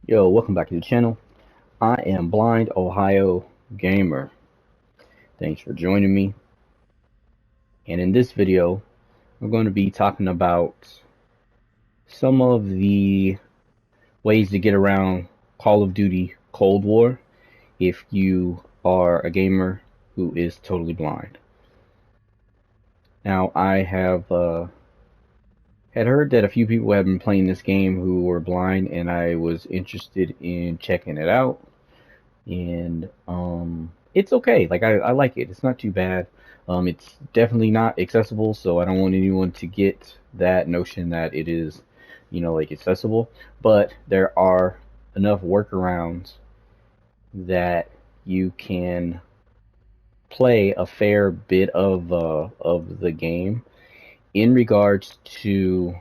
Yo, welcome back to the channel. I am Blind Ohio Gamer. Thanks for joining me. And in this video, we're going to be talking about some of the ways to get around Call of Duty Cold War if you are a gamer who is totally blind. Now, I had heard that a few people have been playing this game who were blind, and I was interested in checking it out. And it's okay. Like I like it. It's not too bad. It's definitely not accessible, so I don't want anyone to get that notion that it is, like accessible. But there are enough workarounds that you can play a fair bit of the game in regards to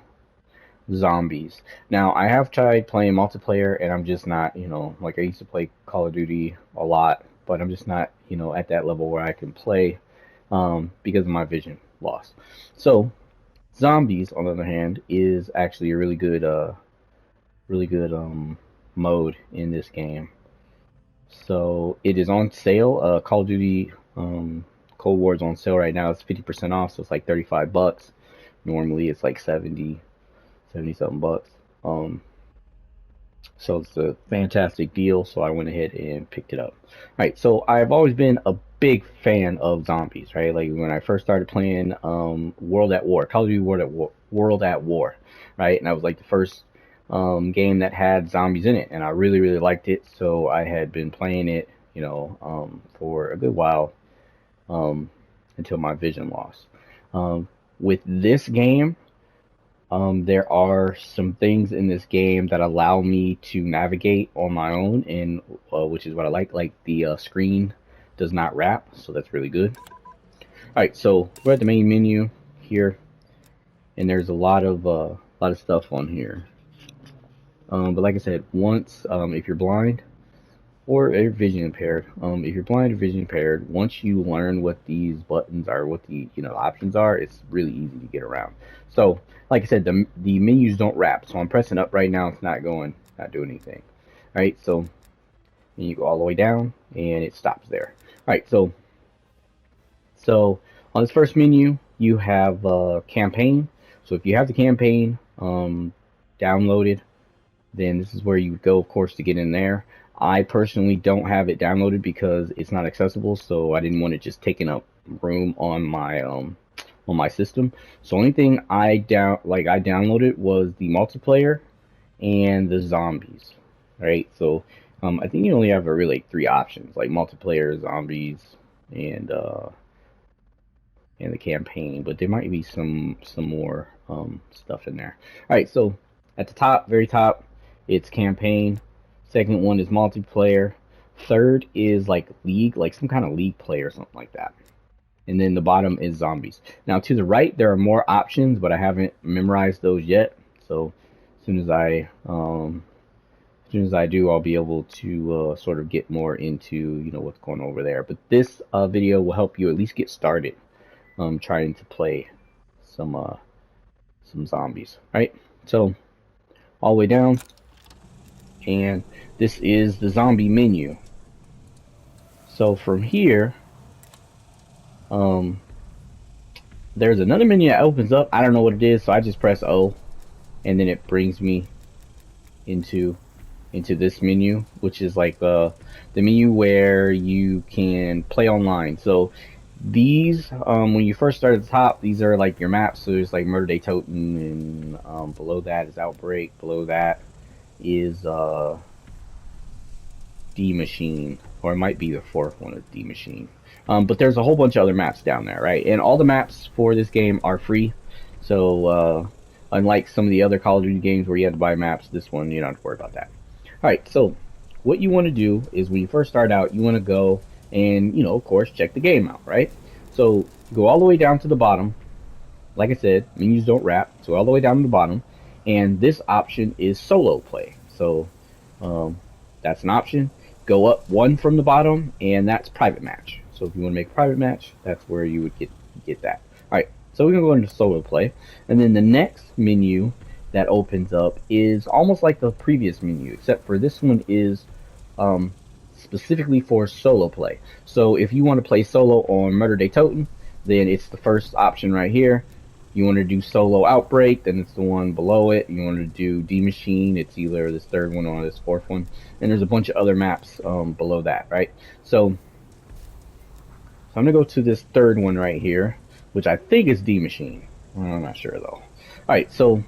zombies. Now, I have tried playing multiplayer, and I'm just not, like I used to play Call of Duty a lot, but I'm just not, at that level where I can play because of my vision loss. So, zombies, on the other hand, is actually a really good mode in this game. So, it is on sale. Call of Duty Cold War is on sale right now. It's 50% off, so it's like $35. Normally, it's like 70 something bucks. So it's a fantastic deal, so I went ahead and picked it up. Right, so I've always been a big fan of zombies, right? Like when I first started playing World at War, Call of Duty World at War, right? And that was like the first game that had zombies in it, and I really, really liked it. So I had been playing it, for a good while until my vision loss. With this game, there are some things in this game that allow me to navigate on my own, and which is what I like. Like the screen does not wrap, so that's really good. All right, so we're at the main menu here, and there's a lot of stuff on here. But like I said, once if you're blind or if you're vision impaired, if you're blind or vision impaired, once you learn what these buttons are, what the options are, it's really easy to get around. So, like I said, the menus don't wrap. So I'm pressing up right now. It's not doing anything. All right, so you go all the way down, and it stops there. All right, so on this first menu, you have campaign. So if you have the campaign downloaded, then this is where you would go, of course, to get in there. I personally don't have it downloaded because it's not accessible, so I didn't want it just taking up room on my system. So only thing I downloaded was the multiplayer and the zombies. Right? So I think you only have really like three options, like multiplayer, zombies, and the campaign, but there might be some more stuff in there. All right, so at the top, very top, it's campaign. Second one is multiplayer. Third is like league, like some kind of league play or something like that. And then the bottom is zombies. Now to the right, there are more options, but I haven't memorized those yet. So as soon as I do, I'll be able to sort of get more into what's going on over there. But this video will help you at least get started trying to play some zombies. Right? So all the way down, and this is the zombie menu. So from here, there's another menu that opens up. I don't know what it is, so I just press O, and then it brings me into this menu, which is like the menu where you can play online. So these, when you first start at the top, these are like your maps. So there's like Murder Day Toten, and below that is Outbreak. Below that is D Machine, or it might be the fourth one is D Machine. But there's a whole bunch of other maps down there, right? And all the maps for this game are free. So unlike some of the other Call of Duty games where you have to buy maps, this one you don't have to worry about that. All right, so what you want to do is when you first start out, you want to go and of course check the game out, right? So go all the way down to the bottom. Like I said, menus don't wrap, so all the way down to the bottom, and this option is solo play. So that's an option. Go up one from the bottom, and that's private match. So if you want to make a private match, that's where you would get that. All right, so we're gonna go into solo play, and then the next menu that opens up is almost like the previous menu, except for this one is um, specifically for solo play. So if you want to play solo on Murder Day Totem, then it's the first option right here. You want to do solo Outbreak, then it's the one below it. You want to do D Machine, it's either this third one or this fourth one. And there's a bunch of other maps below that, right? So I'm gonna go to this third one right here, which I think is D Machine. I'm not sure though. All right, so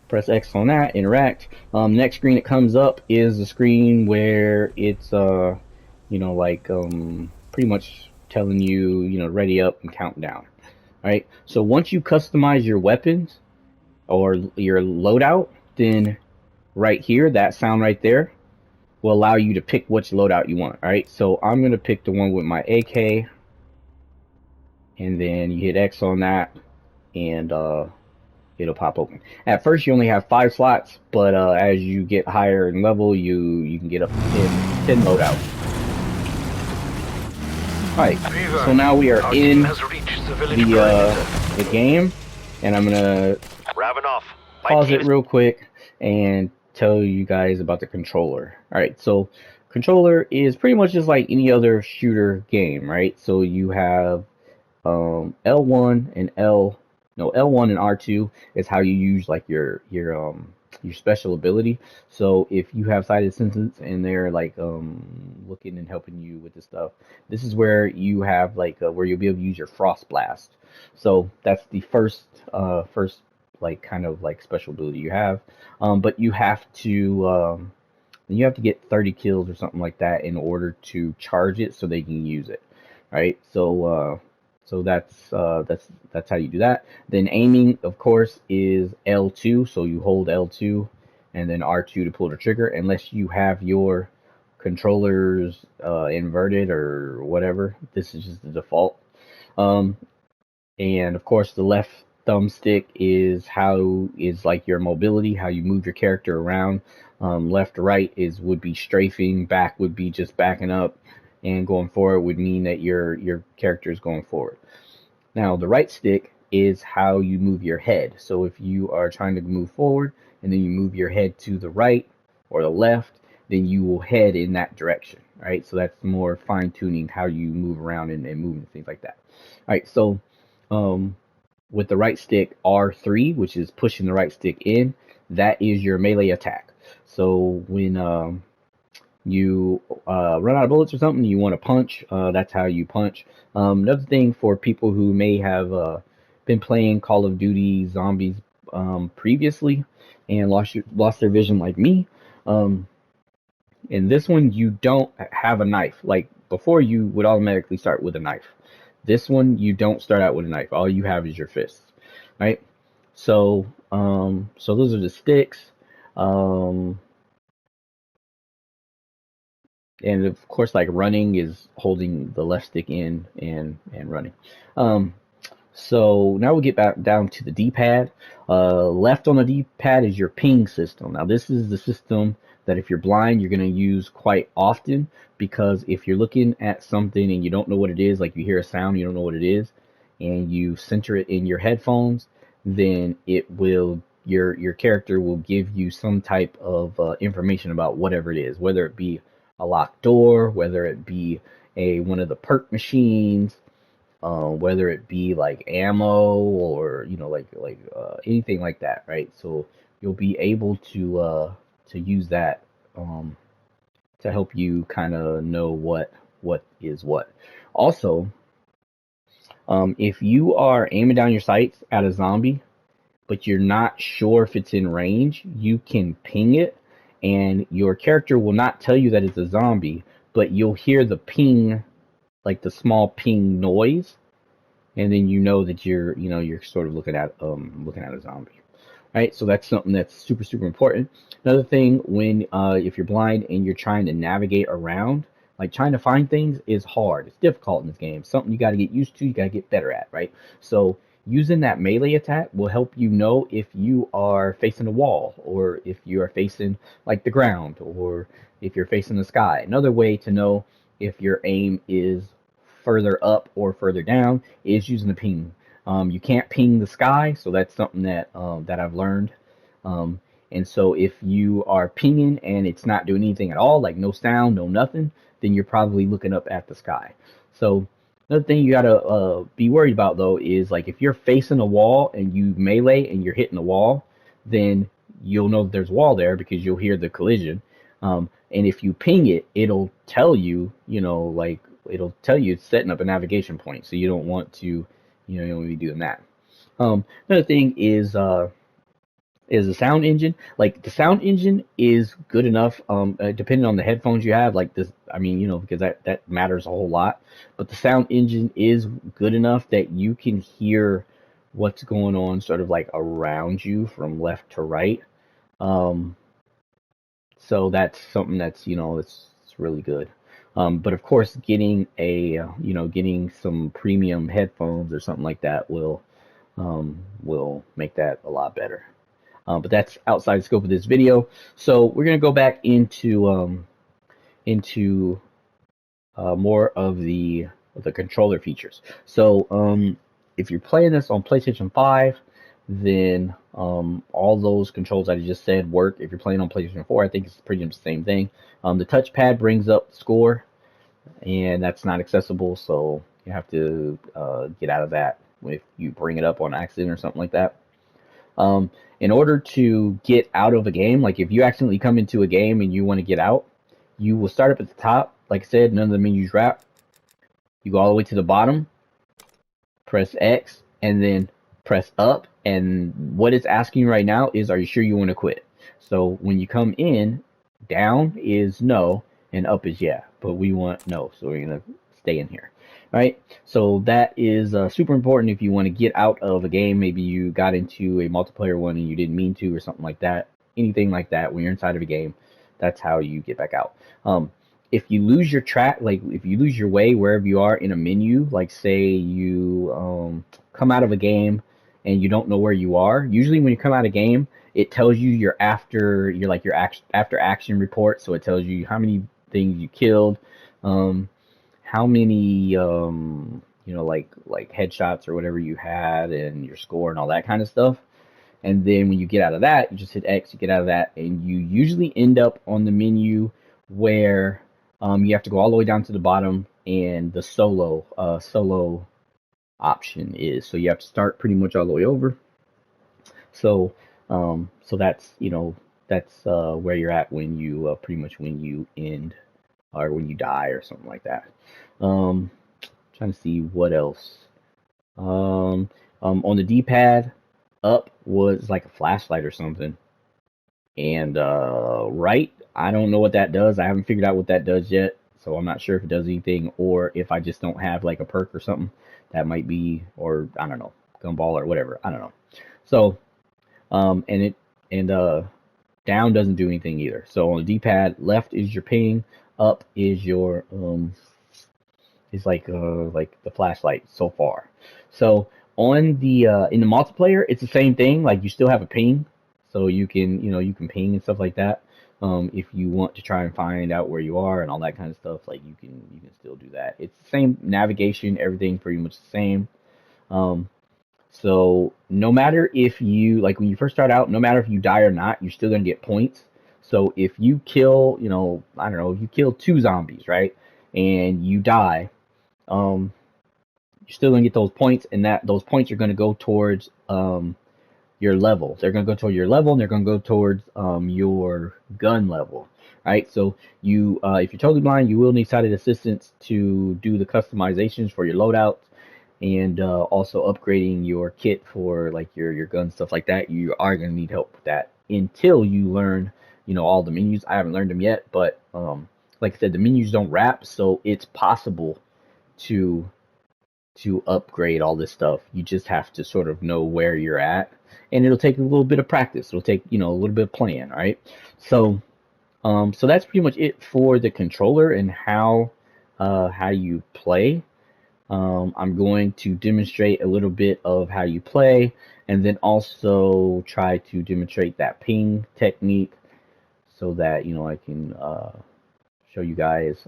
press X on that, interact. Next screen that comes up is the screen where it's pretty much telling you, ready up and count down. All right. So once you customize your weapons or your loadout, then right here, that sound right there will allow you to pick which loadout you want. All right. So I'm gonna pick the one with my AK, and then you hit X on that, and it'll pop open. At first, you only have 5 slots, but as you get higher in level, you can get up to 10 loadouts. Alright, so now we are in the game, and I'm gonna pause it real quick and tell you guys about the controller. Alright, so controller is pretty much just like any other shooter game, right? So you have L1 and L1 and R2 is how you use like your special ability. So if you have sighted senses and they're like looking and helping you with this stuff, this is where you have like where you'll be able to use your frost blast. So that's the first like kind of like special ability you have. But you have to get 30 kills or something like that in order to charge it so they can use it. Right? So that's how you do that. Then aiming, of course, is L2. So you hold L2 and then R2 to pull the trigger, unless you have your controllers inverted or whatever. This is just the default. And of course, the left thumbstick is like your mobility, how you move your character around. Left to right would be strafing. Back would be just backing up, and going forward would mean that your character is going forward. Now, the right stick is how you move your head. So if you are trying to move forward and then you move your head to the right or the left, then you will head in that direction. Right? So that's more fine tuning how you move around and move and things like that. All right. So with the right stick, R3, which is pushing the right stick in, that is your melee attack. So when you run out of bullets or something, you want to punch, that's how you punch. Another thing for people who may have been playing Call of Duty Zombies previously and lost their vision like me, in this one you don't have a knife. Like before, you would automatically start with a knife. This one, you don't start out with a knife. All you have is your fists, right? So those are the sticks. And of course, like running is holding the left stick in and running. So now we'll get back down to the D-pad. Left on the D-pad is your ping system. Now this is the system that if you're blind, you're going to use quite often, because if you're looking at something and you don't know what it is, like you hear a sound, you don't know what it is, and you center it in your headphones, then your character will give you some type of information about whatever it is, whether it be a locked door, whether it be one of the perk machines, whether it be like ammo or anything like that, right? So you'll be able to use that to help you kind of know what is what. Also, if you are aiming down your sights at a zombie, but you're not sure if it's in range, you can ping it, and your character will not tell you that it's a zombie, but you'll hear the ping, like the small ping noise, and then you know that you're sort of looking at a zombie. Right, so that's something that's super, super important. Another thing, when if you're blind and you're trying to navigate around, like trying to find things is hard. It's difficult in this game. Something you got to get used to. You got to get better at, right? So using that melee attack will help you know if you are facing a wall, or if you are facing like the ground, or if you're facing the sky. Another way to know if your aim is further up or further down is using the ping You can't ping the sky, so that's something that that I've learned. Um, and so if you are pinging and it's not doing anything at all, like no sound, no nothing, then you're probably looking up at the sky. So another thing you gotta be worried about though is like if you're facing a wall and you melee and you're hitting the wall, then you'll know that there's a wall there because you'll hear the collision. And if you ping it, it'll tell you, like it'll tell you it's setting up a navigation point. So you don't want to, you don't want to be doing that. Another thing is the sound engine. Like the sound engine is good enough, depending on the headphones you have. Like this, I mean, because that matters a whole lot. But the sound engine is good enough that you can hear what's going on, sort of like around you from left to right. Um, so that's something that's it's really good. But of course, getting getting some premium headphones or something like that will make that a lot better. But that's outside the scope of this video. So we're gonna go back into more of the controller features. So if you're playing this on PlayStation 5, then all those controls that I just said work. If you're playing on PlayStation 4, I think it's pretty much the same thing. The touchpad brings up the score, and that's not accessible, so you have to get out of that if you bring it up on accident or something like that. In order to get out of a game, like if you accidentally come into a game and you want to get out, you will start up at the top. Like I said, none of the menus wrap. You go all the way to the bottom, press X, and then press up. And what it's asking right now is, are you sure you want to quit? So when you come in, down is no, and up is yeah. But we want no, so we're going to stay in here. All right, so that is super important if you want to get out of a game. Maybe you got into a multiplayer one and you didn't mean to, or something like that. Anything like that, when you're inside of a game, that's how you get back out. If you lose your track, like if you lose your way wherever you are in a menu, like say you come out of a game and you don't know where you are, usually when you come out of a game, it tells you your after action report. So it tells you how many things you killed, how many like headshots or whatever you had, and your score and all that kind of stuff. And then when you get out of that, you just hit X, you get out of that, and you usually end up on the menu where you have to go all the way down to the bottom, and the solo option is. So you have to start pretty much all the way over. So so that's where you're at when you pretty much when you end or when you die or something like that. Um, Trying to see what else. On the D-pad, up was like a flashlight or something, and right, I don't know what that does. I haven't figured out what that does yet, so I'm not sure if it does anything or if I just don't have like a perk or something. That might be, or I don't know, gumball or whatever. I don't know. So and it and down doesn't do anything either. So on the D-pad, left is your ping, up is your is like the flashlight so far. So on the in the multiplayer, it's the same thing. Like you still have a ping, so you can you can ping and stuff like that. If you want to try and find out where you are and all that kind of stuff, like you can still do that. It's the same navigation, everything pretty much the same. Um, so no matter if you like when you first start out, no matter if you die or not, you're still gonna get points. So if you kill, I don't know, if you kill two zombies, right, and you die, um, you're still gonna get those points, and that those points are gonna go towards your level. They're gonna go toward your level, and they're gonna go towards your gun level. Right. So you, if you're totally blind, you will need sighted assistance to do the customizations for your loadouts, and also upgrading your kit for like your gun stuff like that. You are gonna need help with that until you learn, all the menus. I haven't learned them yet, but like I said, the menus don't wrap, so it's possible to upgrade all this stuff. You just have to sort of know where you're at, and it'll take a little bit of practice. It'll take a little bit of plan, right? So so that's pretty much it for the controller and how you play. I'm going to demonstrate a little bit of how you play, and then also try to demonstrate that ping technique so that I can show you guys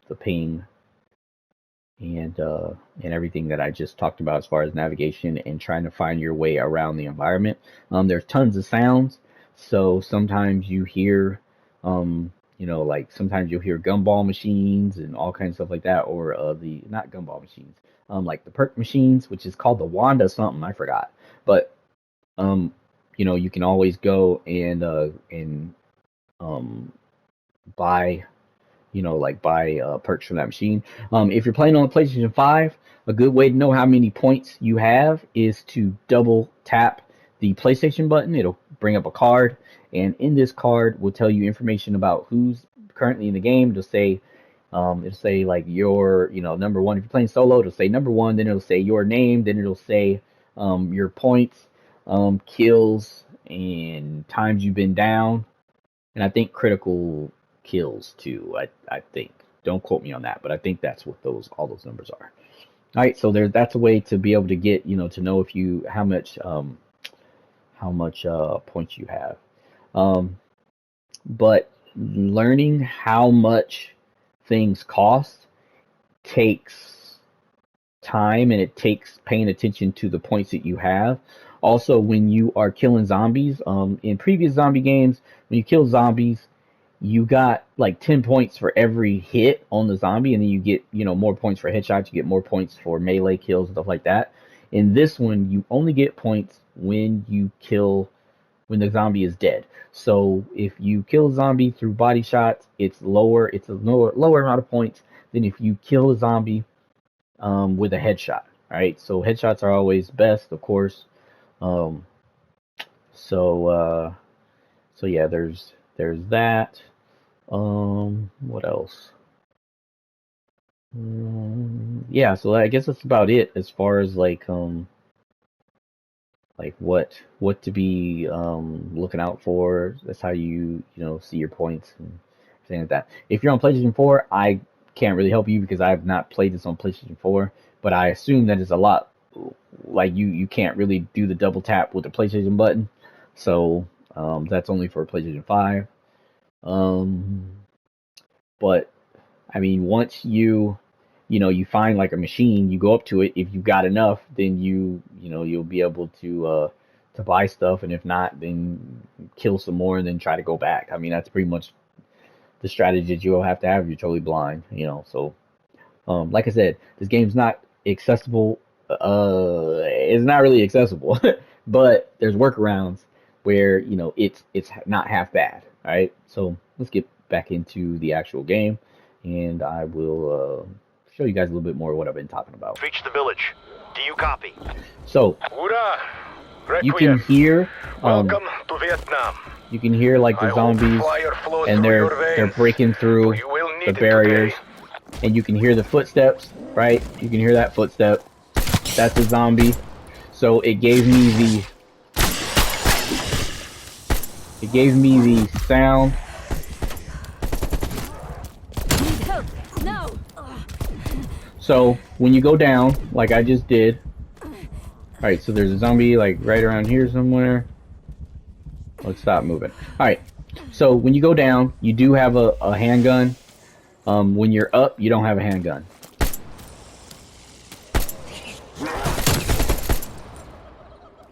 the ping and everything that I just talked about as far as navigation and trying to find your way around the environment. There's tons of sounds, so sometimes you hear, like sometimes you'll hear gumball machines and all kinds of stuff like that, or the not gumball machines, like the perk machines, which is called the Wanda something I forgot, but um, you can always go and um buy buy perks from that machine. If you're playing on the PlayStation 5, a good way to know how many points you have is to double tap the PlayStation button. It'll bring up a card, and in this card will tell you information about who's currently in the game. It'll say like your, number one. If you're playing solo, it'll say number one. Then it'll say your name. Then it'll say your points, kills, and times you've been down, and I think critical kills too. I think. Don't quote me on that, but I think that's what all those numbers are. All right, so that's a way to be able to get to know if you how much points you have. Um, but learning how much things cost takes time, and it takes paying attention to the points that you have. Also, when you are killing zombies, in previous zombie games, when you kill zombies, you got like 10 points for every hit on the zombie, and then you get, more points for headshots, you get more points for melee kills and stuff like that. In this one, you only get points when the zombie is dead. So if you kill a zombie through body shots, it's a lower amount of points than if you kill a zombie with a headshot. All right, so headshots are always best, of course. Um, so yeah, there's that. What else? Yeah, so I guess that's about it as far as like what to be looking out for. That's how you see your points and things like that. If you're on PlayStation 4, I can't really help you because I have not played this on PlayStation 4, but I assume that it's a lot like you can't really do the double tap with the PlayStation button. So that's only for PlayStation 5. Um, but I mean, once you find like a machine, you go up to it. If you've got enough, then you'll be able to buy stuff, and if not, then kill some more and then try to go back. I mean, that's pretty much the strategy that you'll have to have if you're totally blind. So like I said, this game's not accessible. It's not really accessible, but there's workarounds where it's not half bad. All right, so let's get back into the actual game, and I will show you guys a little bit more of what I've been talking about. Reach the village. Do you copy? So you can hear Welcome to Vietnam. you can hear like the zombies, and they're breaking through the barriers, and you can hear the footsteps, right? You can hear that footstep. That's a zombie. So it gave me the sound. No. So when you go down, like I just did, alright, so there's a zombie like right around here somewhere. Let's stop moving. Alright, so when you go down, you do have a handgun. When you're up, you don't have a handgun.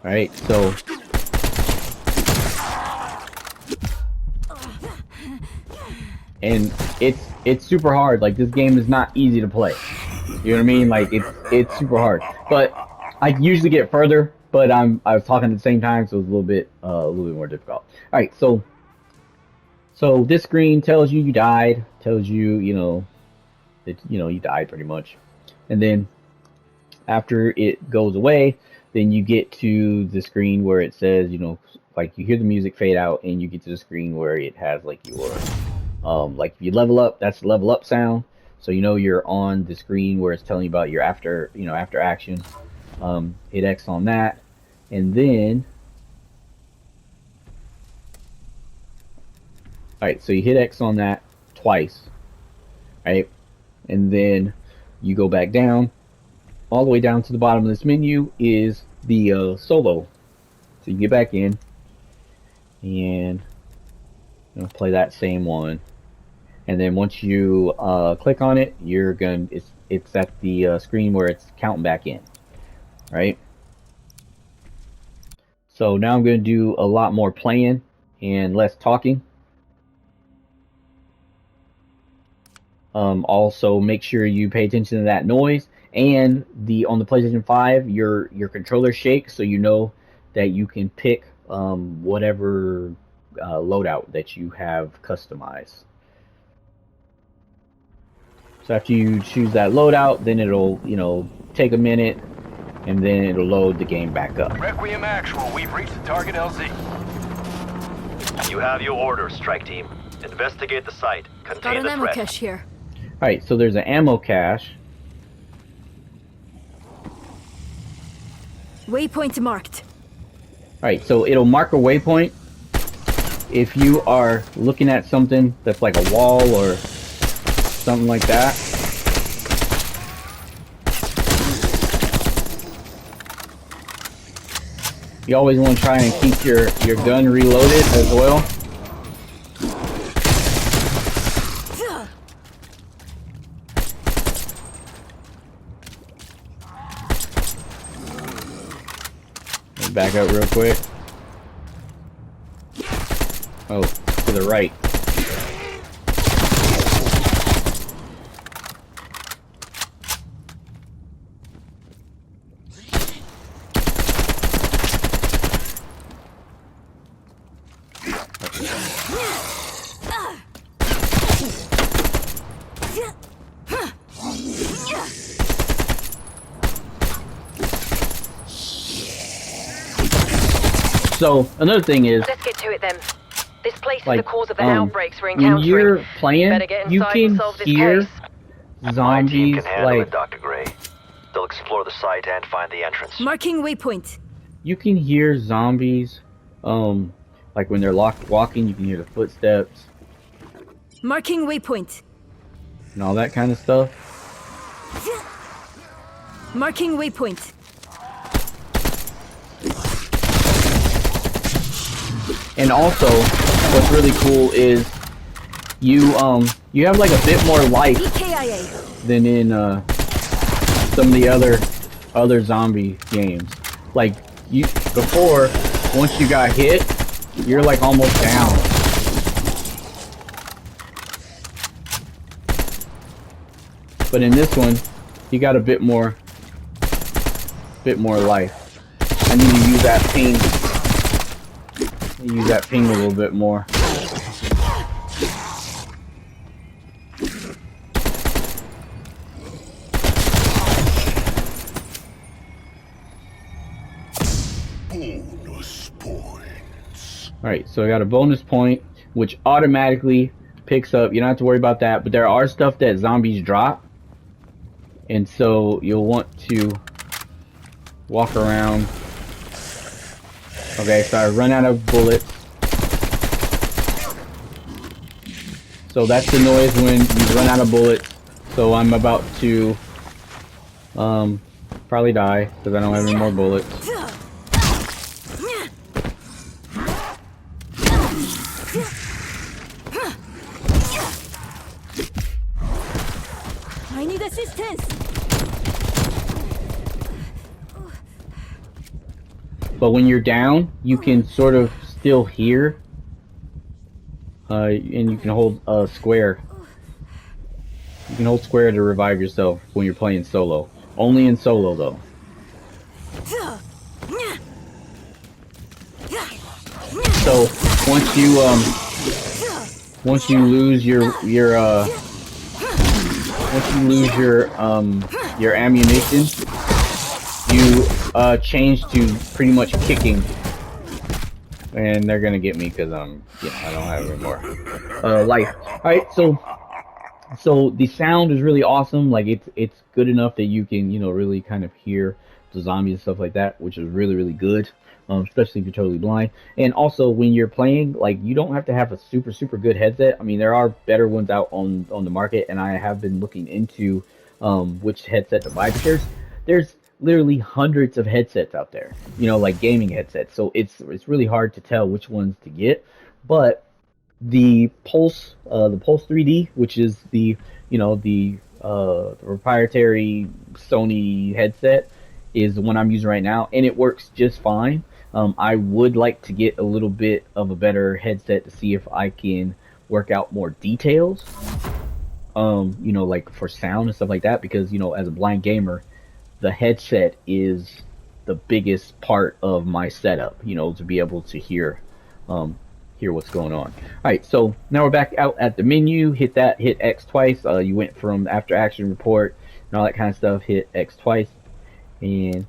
Alright, so and it's super hard. Like, this game is not easy to play. You know what I mean? Like, it's super hard. But I usually get further, but I was talking at the same time, so it was a little bit more difficult. All right, so this screen tells you died, tells you that you died pretty much, and then after it goes away, then you get to the screen where it says like you hear the music fade out, and you get to the screen where it has like your like if you level up, that's the level up sound. So you're on the screen where it's telling you about your after action. Hit X on that, and then alright, so you hit X on that twice, right? And then you go back down. All the way down to the bottom of this menu is the solo. So you get back in and play that same one. And then once you click on it, it's at the screen where it's counting back in, right? So now I'm going to do a lot more playing and less talking. Also, make sure you pay attention to that noise, and on the PlayStation 5, your controller shakes, so you know that you can pick whatever loadout that you have customized. So after you choose that loadout, then it'll take a minute, and then it'll load the game back up. Requiem Actual, we've reached the target LZ. You have your orders, strike team. Investigate the site. Got Contain an the ammo threat. cache here. Alright, so there's an ammo cache. Waypoint marked. Alright, so it'll mark a waypoint if you are looking at something that's like a wall or something like that. You always want to try and keep your gun reloaded as well. Back up real quick. Oh, to the right. So another thing is, let's get to it then. This place like, is the cause of the outbreaks we're when encountering. you're playing, Better get you inside and can solve this hear case. My team zombies can handle like it, Dr. Gray. They'll explore the site and find the entrance. Marking waypoint. you can hear zombies, like when they're walking, you can hear the footsteps Marking waypoint. and all that kind of stuff. Marking waypoint. And also, what's really cool is you have like a bit more life EKIA. than in some of the other zombie games. Like before, once you got hit, you're like almost down. But in this one, you got a bit more life. I need to use that ping. Use that ping a little bit more. Bonus points. Alright, so I got a bonus point, which automatically picks up. You don't have to worry about that, but there are stuff that zombies drop. And so you'll want to walk around. Okay, so I run out of bullets. So that's the noise when you run out of bullets. So I'm about to probably die because I don't have any more bullets. I need assistance. But when you're down, you can sort of still hear, and you can hold square. You can hold square to revive yourself when you're playing solo. Only in solo, though. So once you lose your ammunition, you change to pretty much kicking, and they're gonna get me because I don't have any more life. All right, so the sound is really awesome. Like it's good enough that you can really kind of hear the zombies and stuff like that, which is really good. Especially if you're totally blind. And also when you're playing, like, you don't have to have a super good headset. I mean, there are better ones out on the market, and I have been looking into which headset to buy, because there's literally hundreds of headsets out there, like gaming headsets. So it's really hard to tell which ones to get. But the Pulse 3D, which is the the proprietary Sony headset, is the one I'm using right now, and it works just fine. I would like to get a little bit of a better headset to see if I can work out more details. Like for sound and stuff like that, because as a blind gamer, the headset is the biggest part of my setup. To be able to hear what's going on. All right, so now we're back out at the menu. Hit X twice. You went from after action report and all that kind of stuff. Hit X twice, and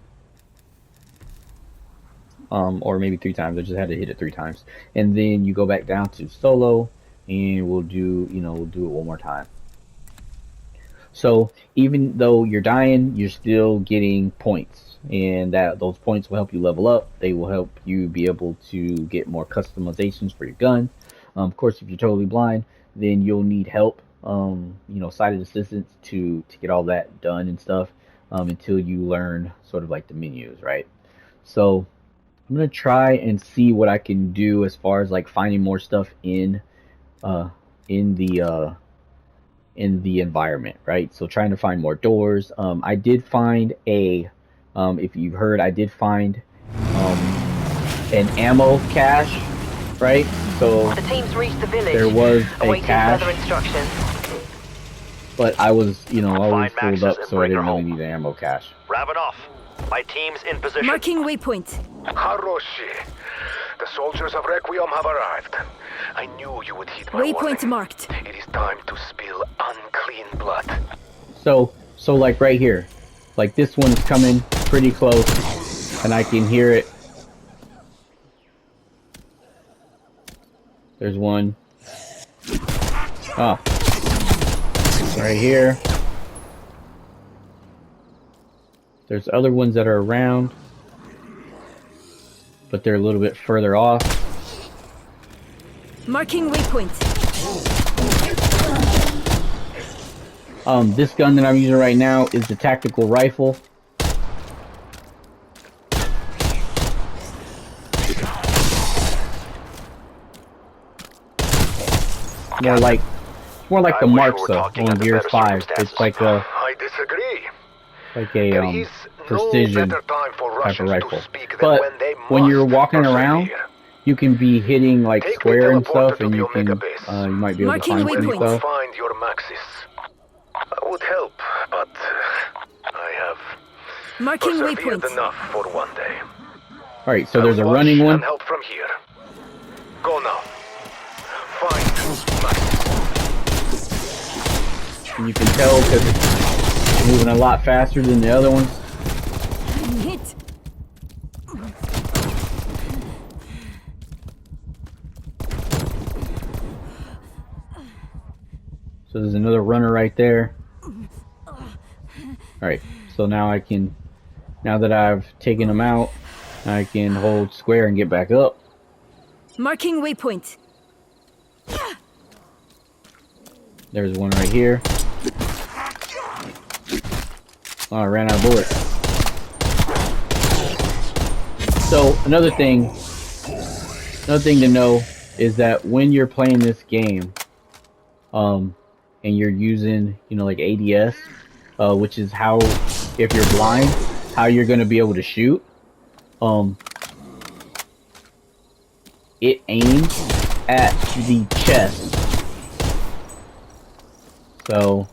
or maybe 3 times. I just had to hit it 3 times, and then you go back down to solo, and we'll do it one more time. So even though you're dying, you're still getting points, and those points will help you level up. They will help you be able to get more customizations for your gun. Of course, if you're totally blind, then you'll need help, sighted assistance to get all that done and stuff, until you learn sort of like the menus, right? So I'm gonna try and see what I can do as far as like finding more stuff in the environment, right? So trying to find more doors. I did find if you've heard, I did find an ammo cache, right? So The team's reached the village. there was a Awaiting cache, further instructions. but I was always Find filled up, Maxes so I and didn't bring her really home. need an ammo cache. Wrap it off. My team's in position. Marking waypoint. Haroshi. The soldiers of Requiem have arrived. I knew you would heed my Waypoint warning. marked. It is time to spill unclean blood. So like right here, like this one's coming pretty close, and I can hear it. There's one. Oh, right here. There's other ones that are around, but they're a little bit further off. Marking waypoint. This gun that I'm using right now is the tactical rifle. More like the I wish we Marks were though talking on under Gears better 5. circumstances. It's like a I disagree. There is precision no better time for type of Russians rifle. to speak than But when they when you're must walking persevere. around, you can be hitting like Take the square and teleporter stuff, to and the you can Omega base. you might be able to Marking find Where some you waypoint. will stuff. find your Maxis. I would help, but I have Marking persevered waypoint. enough for one day. All right, so I there's a will watch running one. and help from here. Go now. Find Maxis. And you can tell because it's moving a lot faster than the other ones. Hit. So there's another runner right there. Alright, so now that I've taken them out, I can hold square and get back up. Marking waypoint. There's one right here. Oh, I ran out of bullets. So another thing to know is that when you're playing this game, and you're using, like ADS, which is how, if you're blind, how you're going to be able to shoot. It aims at the chest. So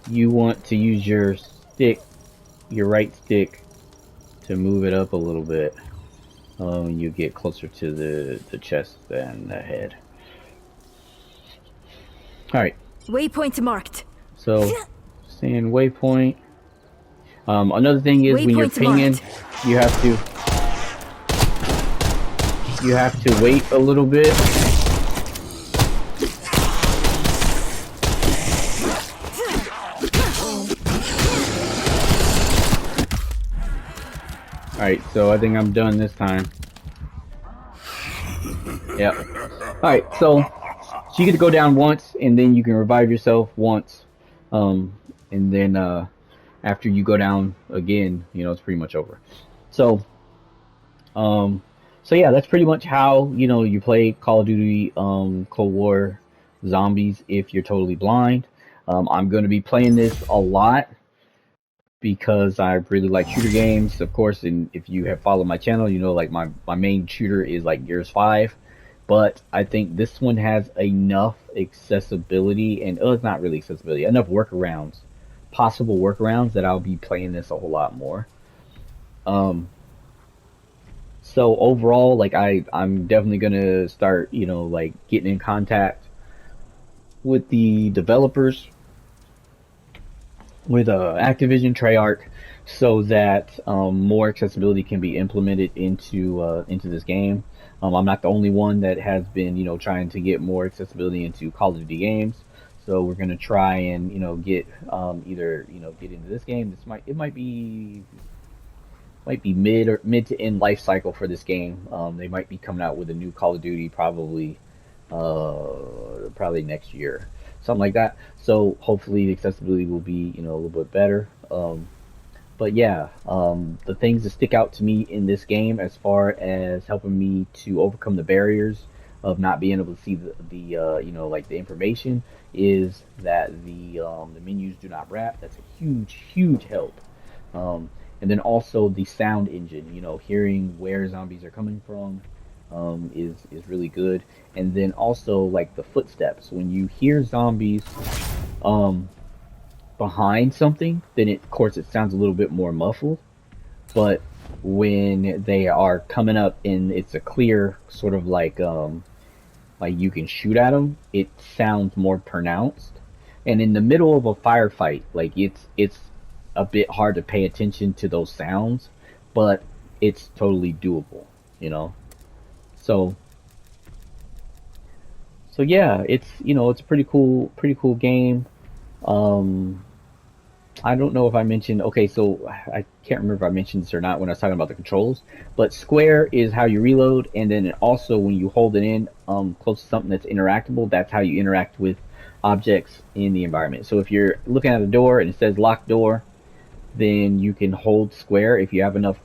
you want to use your right stick, to move it up a little bit. You get closer to the chest than the head. Alright. Waypoint marked. So, staying waypoint. Another thing is when you're Waypoint pinging, marked. you have to wait a little bit. Alright, so I think I'm done this time. Yep. Alright, so you get to go down once, and then you can revive yourself once. And then after you go down again, it's pretty much over. So So yeah, that's pretty much how you play Call of Duty Cold War Zombies if you're totally blind. I'm going to be playing this a lot because I really like shooter games, of course. And if you have followed my channel, you know like my main shooter is like Gears 5. But I think this one has enough accessibility, and it's not really accessibility, enough workarounds, possible workarounds, that I'll be playing this a whole lot more. Um, so overall, like I'm definitely gonna start, like getting in contact with the developers, with Activision, Treyarch, so that more accessibility can be implemented into this game. I'm not the only one that has been, trying to get more accessibility into Call of Duty games. So we're gonna try and, get either, get into this game. It might be mid to end life cycle for this game. They might be coming out with a new Call of Duty probably next year, something like that. So hopefully the accessibility will be a little bit better. But yeah, the things that stick out to me in this game as far as helping me to overcome the barriers of not being able to see the like the information is that the menus do not wrap. That's a huge help. And then also the sound engine, hearing where zombies are coming from, is really good. And then also like the footsteps. When you hear zombies um, behind something, then of course it sounds a little bit more muffled. But when they are coming up and it's a clear sort of like you can shoot at them, it sounds more pronounced. And in the middle of a firefight, like it's a bit hard to pay attention to those sounds, but it's totally doable, you know. So so yeah, it's a pretty cool game. Um, I don't know if I mentioned. Okay, so I can't remember if I mentioned this or not when I was talking about the controls. But square is how you reload, and then also when you hold it in close to something that's interactable, that's how you interact with objects in the environment. So if you're looking at a door and it says locked door, then you can hold square. If you have enough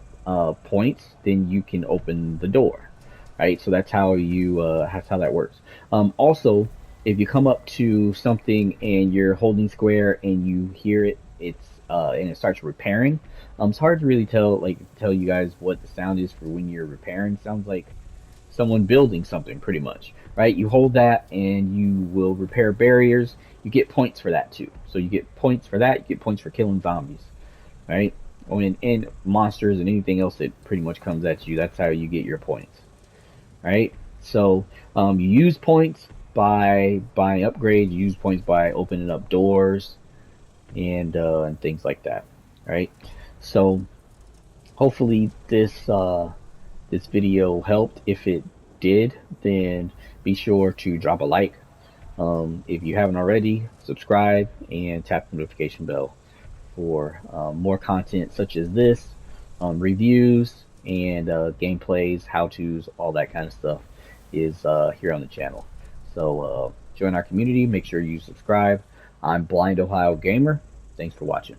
points, then you can open the door. Right? So that's how that works. Also, if you come up to something and you're holding square and you hear and it starts repairing. It's hard to really tell you guys what the sound is for when you're repairing. It sounds like someone building something, pretty much, right? You hold that and you will repair barriers. You get points for that too. So you get points for that. You get points for killing zombies, right? And monsters and anything else that pretty much comes at you. That's how you get your points, right? So you use points by buying upgrades. You use points by opening up doors and things like that, right? So hopefully this video helped. If it did, then be sure to drop a like. If you haven't already, subscribe and tap the notification bell for more content such as this, reviews and gameplays, how-tos, all that kind of stuff is here on the channel. So join our community. Make sure you subscribe. I'm Blind Ohio Gamer. Thanks for watching.